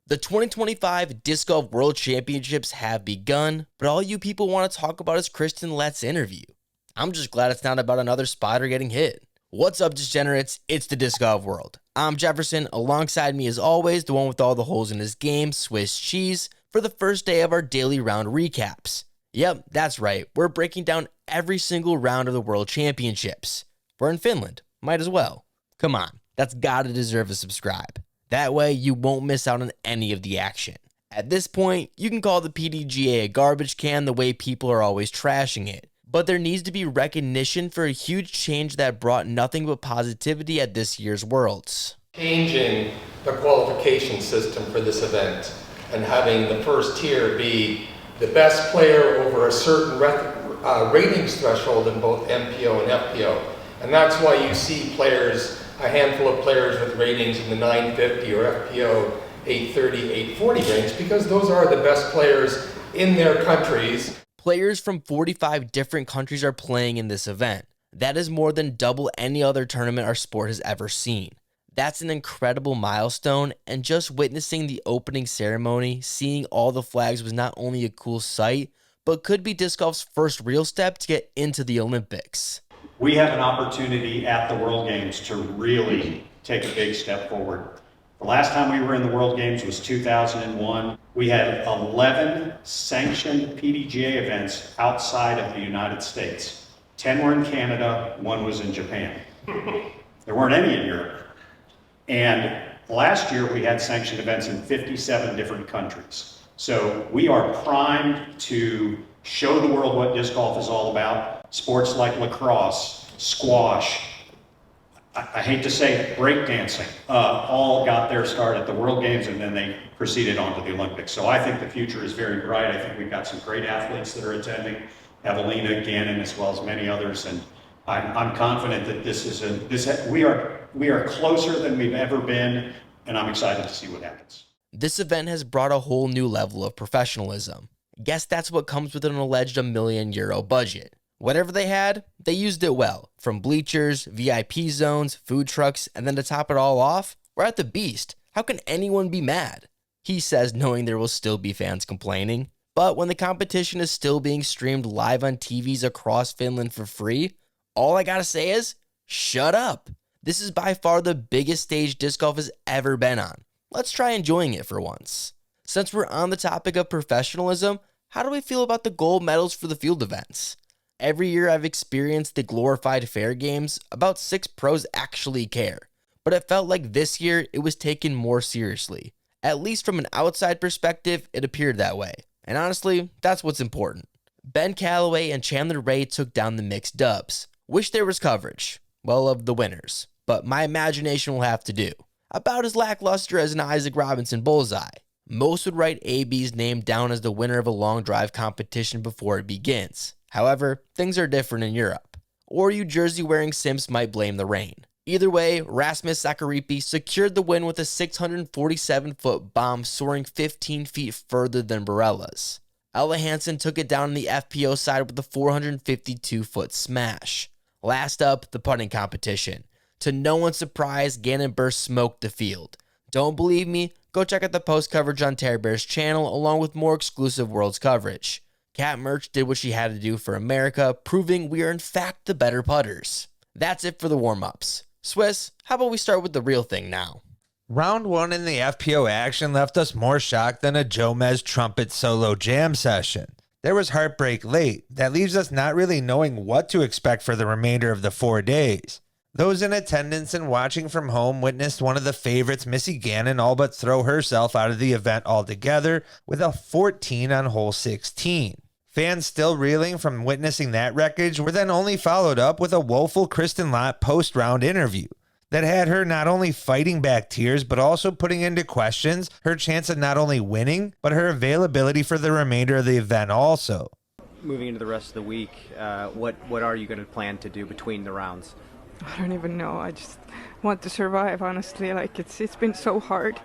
The 2025 Disc Golf World Championships have begun, but all you people want to talk about is Kristin Latt's interview. I'm just glad it's not about another spotter getting hit. What's up, degenerates? It's the Disc Golf World. I'm Jefferson. Alongside me, as always, the one with all the holes in his game, Swiss Cheese, for the first day of our daily round recaps. Yep, that's right. We're breaking down every single round of the World Championships. We're in Finland. Might as well. Come on, that's gotta deserve a subscribe. That way, you won't miss out on any of the action. At this point, you can call the pdga a garbage can the way people are always trashing it. But there needs to be recognition for a huge change that brought nothing but positivity at this year's Worlds. Changing the qualification system for this event and having the first tier be the best player over a certain ratings threshold in both MPO and FPO. And that's why you see players, a handful of players with ratings in the 950 or FPO 830, 840 range, because those are the best players in their countries. Players from 45 different countries are playing in this event. That is more than double any other tournament our sport has ever seen. That's an incredible milestone, and just witnessing the opening ceremony, seeing all the flags was not only a cool sight, but could be disc golf's first real step to get into the Olympics. We have an opportunity at the World Games to really take a big step forward. The last time we were in the World Games was 2001. We had 11 sanctioned PDGA events outside of the United States. 10 were in Canada, 1 was in Japan. There weren't any in Europe. And last year we had sanctioned events in 57 different countries. So we are primed to show the world what disc golf is all about. Sports like lacrosse, squash, I hate to say it, breakdancing, all got their start at the World Games, and then they proceeded on to the Olympics. So I think the future is very bright. I think we've got some great athletes that are attending, Evelina, Gannon, as well as many others, and I'm confident that we are closer than we've ever been, and I'm excited to see what happens. This event has brought a whole new level of professionalism. Guess that's what comes with an alleged €1 million budget. Whatever they had, they used it well. From bleachers, VIP zones, food trucks, and then to top it all off, we're at the Beast. How can anyone be mad? He says, knowing there will still be fans complaining. But when the competition is still being streamed live on TVs across Finland for free, all I gotta say is, shut up. This is by far the biggest stage disc golf has ever been on. Let's try enjoying it for once. Since we're on the topic of professionalism, how do we feel about the gold medals for the field events? Every year I've experienced the glorified fair games, about 6 pros actually care. But it felt like this year it was taken more seriously. At least from an outside perspective, it appeared that way. And honestly, that's what's important. Ben Calloway and Chandler Ray took down the mixed dubs. Wish there was coverage. Well, of the winners. But my imagination will have to do. About as lackluster as an Isaac Robinson bullseye. Most would write AB's name down as the winner of a long drive competition before it begins. However, things are different in Europe. Or you jersey-wearing simps might blame the rain. Either way, Rasmus Sakaripi secured the win with a 647-foot bomb soaring 15 feet further than Barella's. Ella Hansen took it down on the FPO side with a 452-foot smash. Last up, the putting competition. To no one's surprise, Gannon Burst smoked the field. Don't believe me? Go check out the post coverage on Terry Bear's channel along with more exclusive Worlds coverage. Kat Merch did what she had to do for America, proving we are in fact the better putters. That's it for the warm-ups. Swiss, how about we start with the real thing now? Round 1 in the FPO action left us more shocked than a Jomez trumpet solo jam session. There was heartbreak late. That leaves us not really knowing what to expect for the remainder of the 4 days. Those in attendance and watching from home witnessed one of the favorites, Missy Gannon, all but throw herself out of the event altogether with a 14 on hole 16. Fans still reeling from witnessing that wreckage were then only followed up with a woeful Kristin Latt post-round interview that had her not only fighting back tears but also putting into questions her chance of not only winning but her availability for the remainder of the event also. Moving into the rest of the week, what are you going to plan to do between the rounds? I don't even know. I just want to survive, honestly. Like it's been so hard.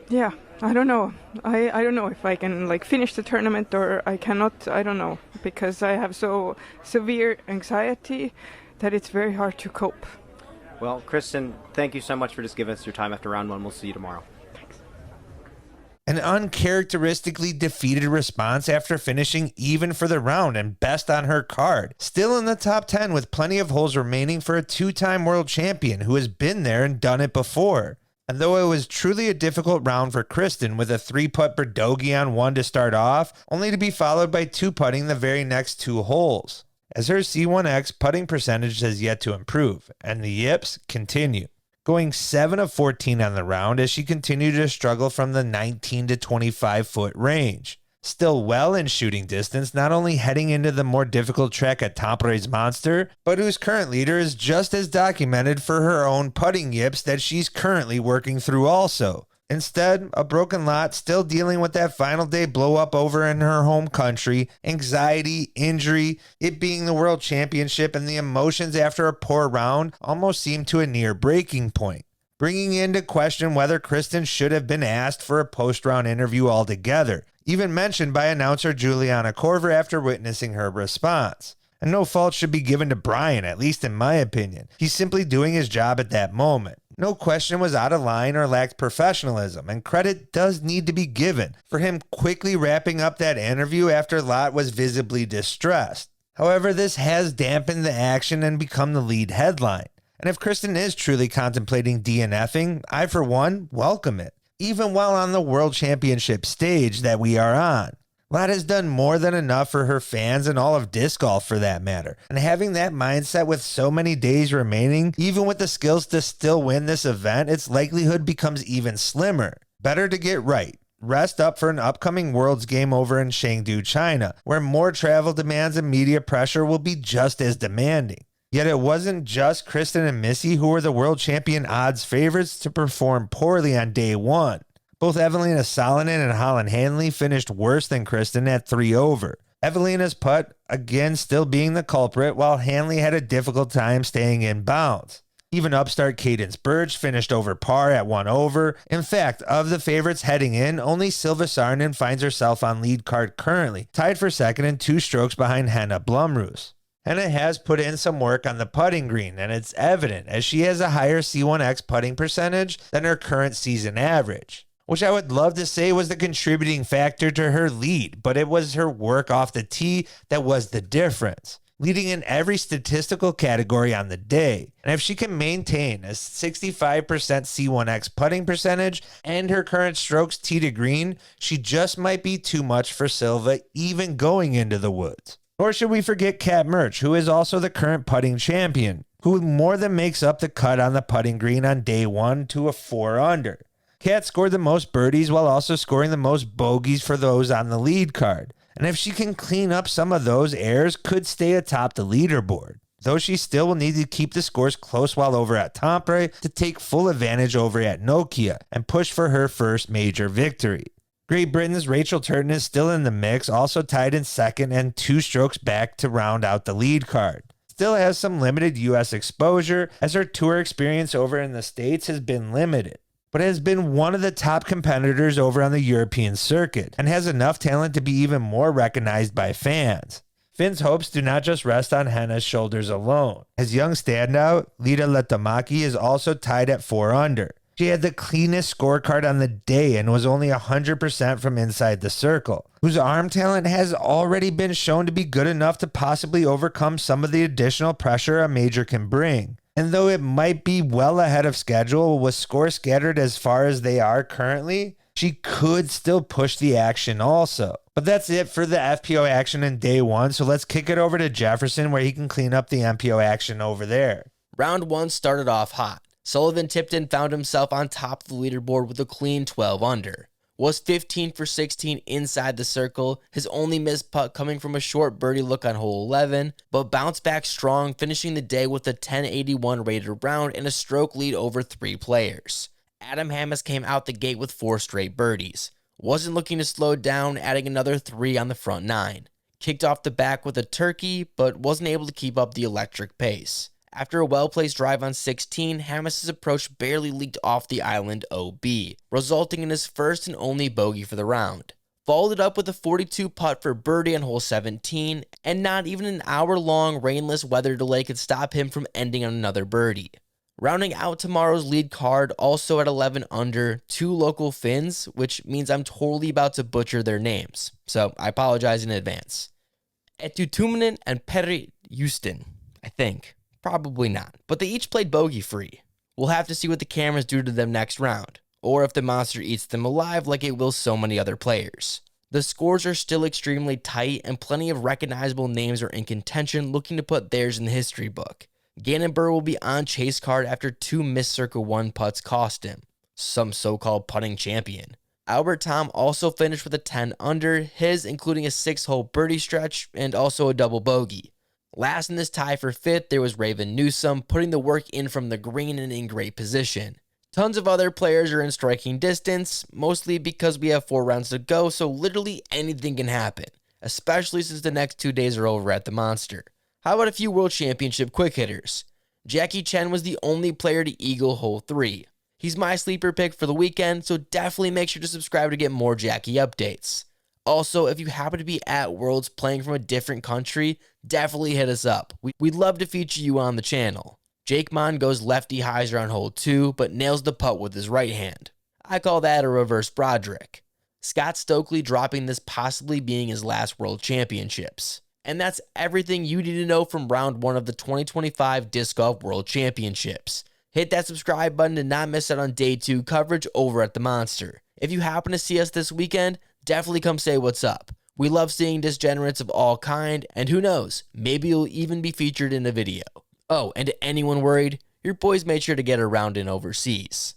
Yeah, I don't know. I don't know if I can like finish the tournament or I cannot. I don't know, because I have so severe anxiety that it's very hard to cope. Well, Kristin, thank you so much for just giving us your time after round one. We'll see you tomorrow. An uncharacteristically defeated response after finishing even for the round and best on her card. Still in the top 10 with plenty of holes remaining for a two-time world champion who has been there and done it before. And though it was truly a difficult round for Kristin with a 3-putt birdogey on one to start off, only to be followed by 2-putting the very next 2 holes, as her C1X putting percentage has yet to improve, and the yips continue. Going 7 of 14 on the round as she continued to struggle from the 19 to 25 foot range. Still well in shooting distance, not only heading into the more difficult track at Tampres Monster, but whose current leader is just as documented for her own putting yips that she's currently working through also. Instead, a broken lot, still dealing with that final day blow up over in her home country, anxiety, injury, it being the world championship, and the emotions after a poor round almost seemed to a near breaking point, bringing into question whether Kristin should have been asked for a post-round interview altogether, even mentioned by announcer Juliana Korver after witnessing her response. And no fault should be given to Brian, at least in my opinion. He's simply doing his job at that moment. No question was out of line or lacked professionalism, and credit does need to be given for him quickly wrapping up that interview after Latt was visibly distressed. However, this has dampened the action and become the lead headline. And if Kristin is truly contemplating DNFing, I for one welcome it, even while on the World Championship stage that we are on. Latt has done more than enough for her fans and all of disc golf for that matter, and having that mindset with so many days remaining, even with the skills to still win this event, its likelihood becomes even slimmer. Better to get right. Rest up for an upcoming Worlds game over in Chengdu, China, where more travel demands and media pressure will be just as demanding. Yet it wasn't just Kristin and Missy who were the world champion odds favorites to perform poorly on day one. Both Evelina Salonen and Holland Hanley finished worse than Kristin at 3 over. Evelina's putt, again still being the culprit, while Hanley had a difficult time staying in bounds. Even upstart Cadence Burge finished over par at 1 over. In fact, of the favorites heading in, only Silva Sarnen finds herself on lead card currently, tied for second and 2 strokes behind Henna Blumroos. Henna has put in some work on the putting green, and it's evident as she has a higher C1X putting percentage than her current season average, which I would love to say was the contributing factor to her lead, but it was her work off the tee that was the difference, leading in every statistical category on the day. And if she can maintain a 65% C1X putting percentage and her current strokes tee to green, she just might be too much for Silva even going into the woods. Or should we forget Kat Murch, who is also the current putting champion, who more than makes up the cut on the putting green on day one to a 4 under. Kat scored the most birdies while also scoring the most bogeys for those on the lead card. And if she can clean up some of those errors, could stay atop the leaderboard. Though she still will need to keep the scores close while over at Tampere to take full advantage over at Nokia and push for her first major victory. Great Britain's Rachel Turton is still in the mix, also tied in second and 2 strokes back to round out the lead card. Still has some limited US exposure as her tour experience over in the States has been limited, but has been one of the top competitors over on the European circuit and has enough talent to be even more recognized by fans. Finn's hopes do not just rest on Henna's shoulders alone. His young standout, Lita Letamaki, is also tied at 4 under. She had the cleanest scorecard on the day and was only 100% from inside the circle, whose arm talent has already been shown to be good enough to possibly overcome some of the additional pressure a major can bring. And though it might be well ahead of schedule with scores scattered as far as they are currently, she could still push the action also. But that's it for the FPO action in day one, so let's kick it over to Jefferson where he can clean up the MPO action over there. Round 1 started off hot. Sullivan Tipton found himself on top of the leaderboard with a clean 12 under. Was 15 for 16 inside the circle, his only missed putt coming from a short birdie look on hole 11, but bounced back strong, finishing the day with a 1081 rated round and a stroke lead over 3 players. Adam Hammes came out the gate with 4 straight birdies. Wasn't looking to slow down, adding another 3 on the front 9. Kicked off the back with a turkey, but wasn't able to keep up the electric pace. After a well-placed drive on 16, Hammes' approach barely leaked off the island OB, resulting in his first and only bogey for the round. Followed it up with a 42 putt for birdie on hole 17, and not even an hour-long rainless weather delay could stop him from ending on another birdie. Rounding out tomorrow's lead card, also at 11 under, 2 local Finns, which means I'm totally about to butcher their names, so I apologize in advance. Etutuminen and Peri Houston, I think. Probably not, but they each played bogey-free. We'll have to see what the cameras do to them next round, or if the monster eats them alive like it will so many other players. The scores are still extremely tight, and plenty of recognizable names are in contention looking to put theirs in the history book. Gannon Buhr will be on chase card after 2 missed circa 1 putts cost him, some so-called putting champion. Albert Tom also finished with a 10 under, his including a 6-hole birdie stretch and also a double bogey. Last in this tie for 5th, there was Raven Newsom, putting the work in from the green and in great position. Tons of other players are in striking distance, mostly because we have 4 rounds to go, so literally anything can happen, especially since the next 2 days are over at the Monster. How about a few World Championship quick hitters? Jackie Chen was the only player to eagle hole 3. He's my sleeper pick for the weekend, so definitely make sure to subscribe to get more Jackie updates. Also, if you happen to be at Worlds playing from a different country, definitely hit us up. We'd love to feature you on the channel. Jake Mon goes lefty hyzer on hole 2, but nails the putt with his right hand. I call that a reverse Broderick. Scott Stokely dropping this possibly being his last World Championships. And that's everything you need to know from round 1 of the 2025 Disc Golf World Championships. Hit that subscribe button to not miss out on day 2 coverage over at the Monster. If you happen to see us this weekend, definitely come say what's up. We love seeing disgenerates of all kind, and who knows, maybe you'll even be featured in a video. Oh, and to anyone worried, your boys made sure to get a round in overseas.